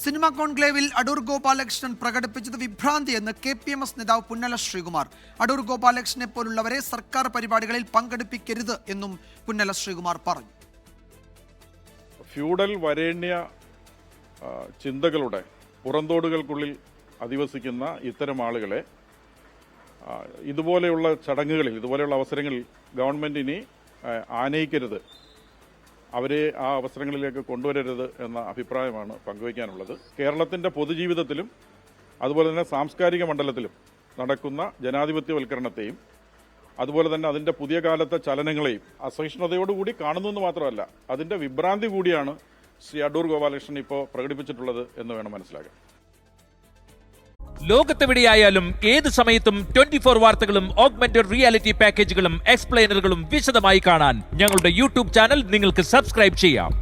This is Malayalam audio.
സിനിമാ കോൺക്ലേവിൽ അടൂർ ഗോപാലകൃഷ്ണൻ പ്രകടിപ്പിച്ചത് വിഭ്രാന്തിയെന്ന് KPMS നേതാവ് പുന്നല ശ്രീകുമാർ. അടൂർ ഗോപാലകൃഷ്ണനെ പോലുള്ളവരെ സർക്കാർ പരിപാടികളിൽ പങ്കെടുപ്പിക്കരുത് എന്നും പുന്നല ശ്രീകുമാർ പറഞ്ഞു. ഫ്യൂഡൽ വരേണ്യ ചിന്തകളുടെ പുറന്തോടുകൾക്കുള്ളിൽ അധിവസിക്കുന്ന ഇത്തരം ആളുകളെ ഇതുപോലെയുള്ള ചടങ്ങുകളിൽ, ഇതുപോലെയുള്ള അവസരങ്ങളിൽ ഗവൺമെന്റ് ഇനി ആനയിക്കരുത്, അവരെ ആ അവസരങ്ങളിലേക്ക് കൊണ്ടുവരരുത് എന്ന അഭിപ്രായമാണ് പങ്കുവയ്ക്കാനുള്ളത്. കേരളത്തിന്റെ പൊതുജീവിതത്തിലും അതുപോലെ തന്നെ സാംസ്കാരിക മണ്ഡലത്തിലും നടക്കുന്ന ജനാധിപത്യവൽക്കരണത്തെയും അതുപോലെ തന്നെ അതിന്റെ പുതിയ കാലത്തെ ചലനങ്ങളെയും അസഹിഷ്ണുതയോടുകൂടി കാണുന്നു എന്ന് മാത്രമല്ല, അതിന്റെ വിഭ്രാന്തി കൂടിയാണ് ശ്രീ അടൂർ ഗോപാലകൃഷ്ണൻ ഇപ്പോൾ പ്രകടിപ്പിച്ചിട്ടുള്ളത് എന്ന് വേണം മനസ്സിലാക്കാൻ. ലോകത്തെവിടെയായാലും ഏത് സമയത്തും 24 വാർത്തകളും ഓഗ്മെന്റഡ് റിയാലിറ്റി പാക്കേജുകളും എക്സ്പ്ലെയിനറുകളും വിശദമായി കാണാൻ ഞങ്ങളുടെ യൂട്യൂബ് ചാനൽ നിങ്ങൾക്ക് സബ്സ്ക്രൈബ് ചെയ്യാം.